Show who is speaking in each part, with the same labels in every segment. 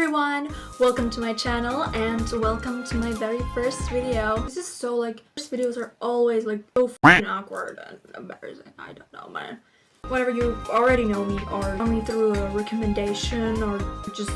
Speaker 1: everyone, welcome to my channel and welcome to my very first video. This is so first videos are always so f***ing awkward and embarrassing. I don't know, man. Whether you already know me or know me through a recommendation or just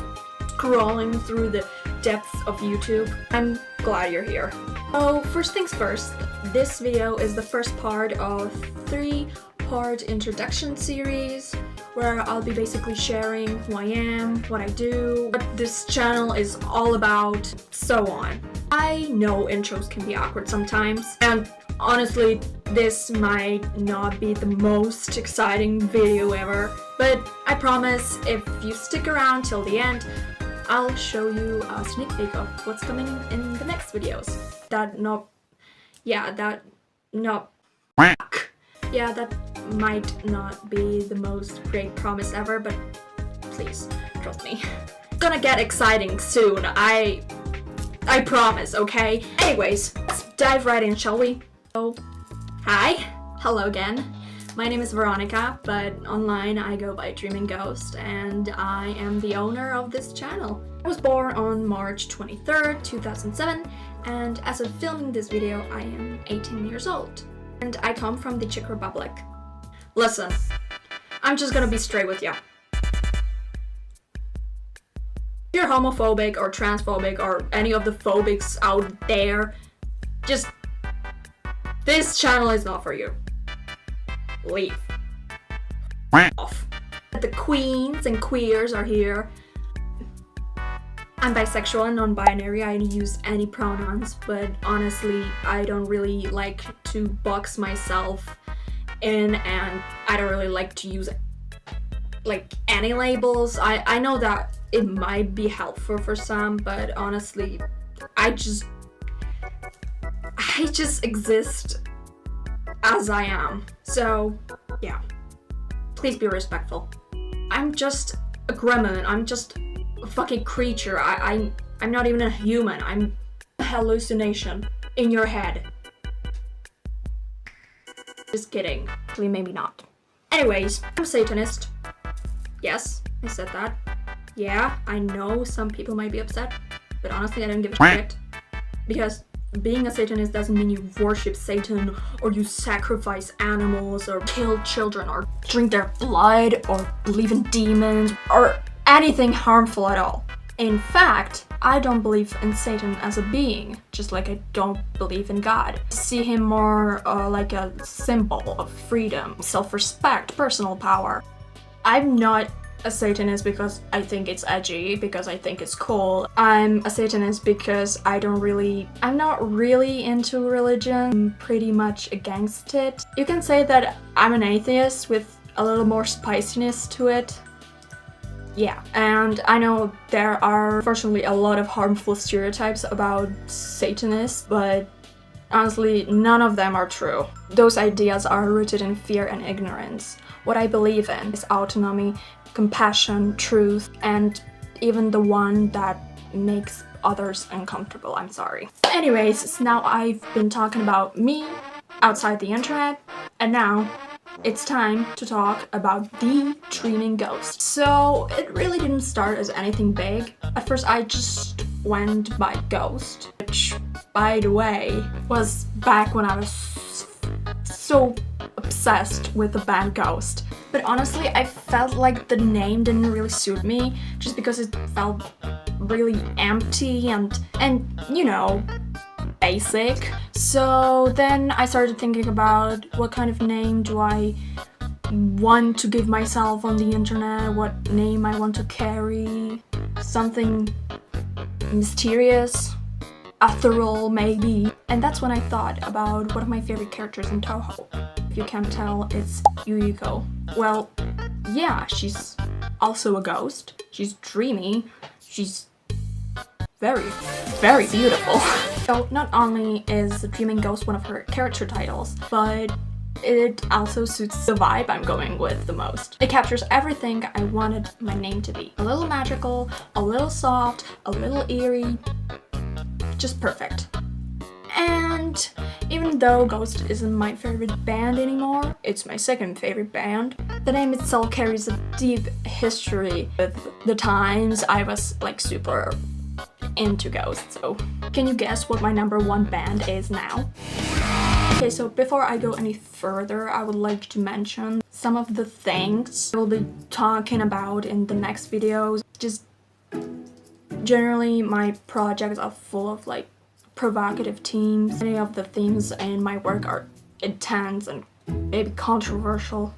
Speaker 1: scrolling through the depths of YouTube, I'm glad you're here. So first things first, this video is the first part of 3-part introduction series where I'll be basically sharing who I am, what I do, what this channel is all about, so on. I know intros can be awkward sometimes, and honestly, this might not be the most exciting video ever, but I promise if you stick around till the end, I'll show you a sneak peek of what's coming in the next videos. That might not be the most great promise ever, but please, trust me. It's gonna get exciting soon, I promise, okay? Anyways, let's dive right in, shall we? So, hi, hello again. My name is Veronica, but online I go by Dreaming Ghost, and I am the owner of this channel. I was born on March 23rd, 2007, and as of filming this video, I am 18 years old. And I come from the Czech Republic. Listen, I'm just gonna be straight with you. If you're homophobic or transphobic or any of the phobics out there, this channel is not for you. Leave. Off. The queens and queers are here. I'm bisexual and non-binary. I use any pronouns, but honestly, I don't really like to box myself in, and I don't really like to use any labels. I know that it might be helpful for some, but honestly, I just exist as I am. So yeah, please be respectful. I'm just a gremlin. I'm just a fucking creature. I'm not even a human. I'm a hallucination in your head. Just kidding. Actually, maybe not. Anyways, I'm a Satanist. Yes, I said that. Yeah, I know some people might be upset, but honestly, I don't give a shit. Because being a Satanist doesn't mean you worship Satan, or you sacrifice animals, or kill children, or drink their blood, or believe in demons, or anything harmful at all. In fact, I don't believe in Satan as a being, just like I don't believe in God. I see him more like a symbol of freedom, self-respect, personal power. I'm not a Satanist because I think it's edgy, because I think it's cool. I'm a Satanist because I'm not really into religion. I'm pretty much against it. You can say that I'm an atheist with a little more spiciness to it. Yeah, and I know there are unfortunately a lot of harmful stereotypes about Satanists, but honestly, none of them are true. Those ideas are rooted in fear and ignorance. What I believe in is autonomy, compassion, truth, and even the one that makes others uncomfortable. I'm sorry. Anyways, now I've been talking about me outside the internet, and now it's time to talk about the Dreaming Ghost. So it really didn't start as anything big. At first I just went by Ghost, which, by the way, was back when I was so obsessed with the band Ghost. But honestly, I felt like the name didn't really suit me, just because it felt really empty and you know, basic. So then I started thinking about what kind of name do I want to give myself on the internet, what name I want to carry, something mysterious, ethereal maybe. And that's when I thought about one of my favorite characters in Touhou. If you can't tell, it's Yuyuko. Well, yeah, she's also a ghost. She's dreamy. She's very, very beautiful. So not only is Dreaming Ghost one of her character titles, but it also suits the vibe I'm going with the most. It captures everything I wanted my name to be. A little magical, a little soft, a little eerie, just perfect. And even though Ghost isn't my favorite band anymore, it's my second favorite band. The name itself carries a deep history with the times I was like super into Ghost. So can you guess what my #1 band is now? Okay, so before I go any further, I would like to mention some of the things I will be talking about in the next videos. Just generally my projects are full of like provocative themes. Many of the themes in my work are intense and maybe controversial.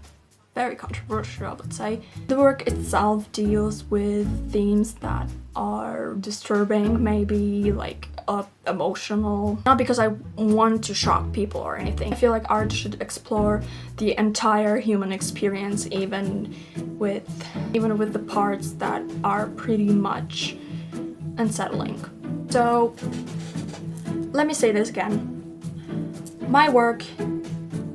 Speaker 1: Very controversial, I would say. The work itself deals with themes that are disturbing, maybe like emotional. Not because I want to shock people or anything. I feel like art should explore the entire human experience, even with the parts that are pretty much unsettling. So let me say this again. My work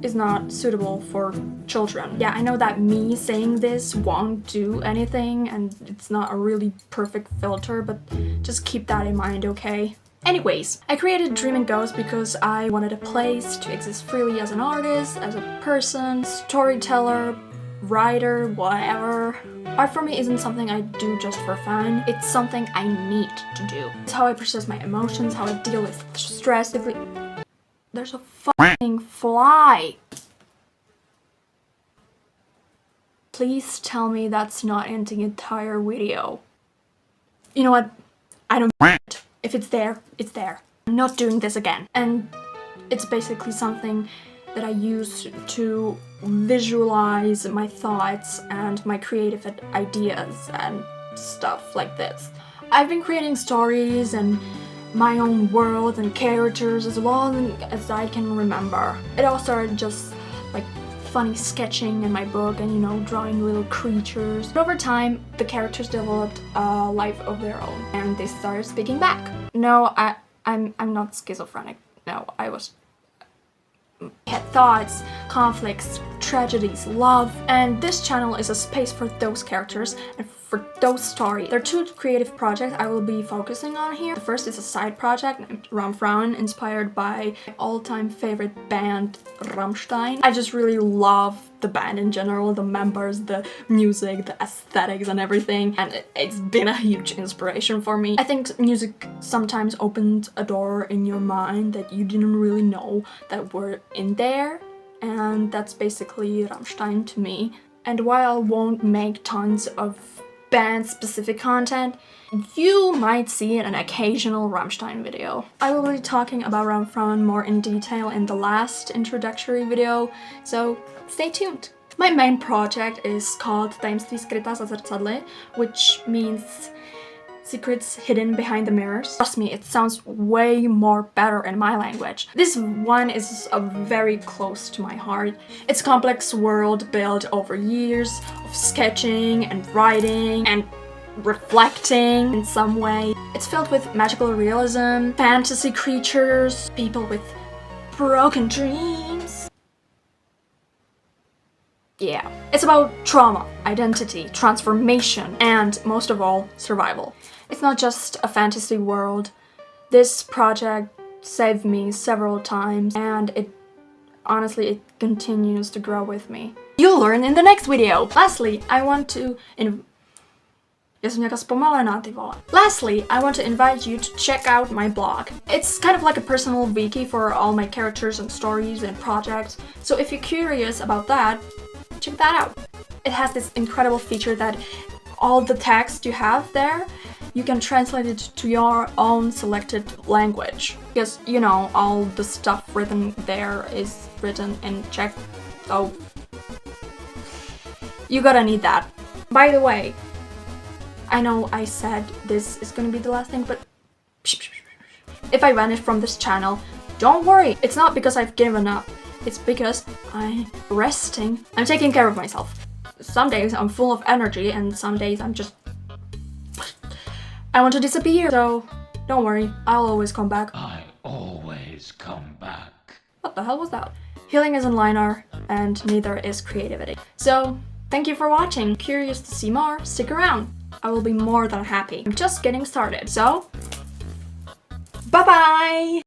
Speaker 1: is not suitable for children. Yeah, I know that me saying this won't do anything and it's not a really perfect filter, but just keep that in mind, okay? Anyways, I created Dreaming Ghost because I wanted a place to exist freely as an artist, as a person, storyteller, writer, whatever. Art for me isn't something I do just for fun, it's something I need to do. It's how I process my emotions, how I deal with stress. There's a fucking fly! Please tell me that's not in the entire video. You know what? I don't care. If it's there, it's there. I'm not doing this again. And it's basically something that I use to visualize my thoughts and my creative ideas and stuff like this. I've been creating stories and my own world and characters as long as I can remember. It all started just like funny sketching in my book and, you know, drawing little creatures. But over time, the characters developed a life of their own and they started speaking back. No, I'm not schizophrenic. No, I had thoughts, conflicts, tragedies, love, and this channel is a space for those characters and for those stories. There are 2 creative projects I will be focusing on here. The first is a side project named Raumfrauen, inspired by my all-time favorite band, Rammstein. I just really love the band in general, the members, the music, the aesthetics and everything, and it's been a huge inspiration for me. I think music sometimes opens a door in your mind that you didn't really know that were in there, and that's basically Rammstein to me. And while I won't make tons of band-specific content, you might see an occasional Rammstein video. I will be talking about Raumfrauen more in detail in the last introductory video, so stay tuned. My main project is called Tajemství skrytá za zrcadly, which means secrets hidden behind the mirrors. Trust me, it sounds way more better in my language. This one is very close to my heart. It's a complex world built over years of sketching and writing and reflecting in some way. It's filled with magical realism, fantasy creatures, people with broken dreams. Yeah, it's about trauma, identity, transformation, and most of all, survival. It's not just a fantasy world. This project saved me several times, and honestly, it continues to grow with me. You'll learn in the next video! Lastly, I want to invite you to check out my blog. It's kind of like a personal wiki for all my characters and stories and projects, so if you're curious about that, check that out. It has this incredible feature that all the text you have there, you can translate it to your own selected language. Because, you know, all the stuff written there is written in Czech, so you gotta need that. By the way, I know I said this is gonna be the last thing, but if I vanish from this channel, don't worry, it's not because I've given up. It's because I'm resting. I'm taking care of myself. Some days I'm full of energy and some days I want to disappear. So don't worry, I'll always come back.
Speaker 2: I always come back.
Speaker 1: What the hell was that? Healing isn't linear and neither is creativity. So thank you for watching. Curious to see more? Stick around. I will be more than happy. I'm just getting started. So bye bye!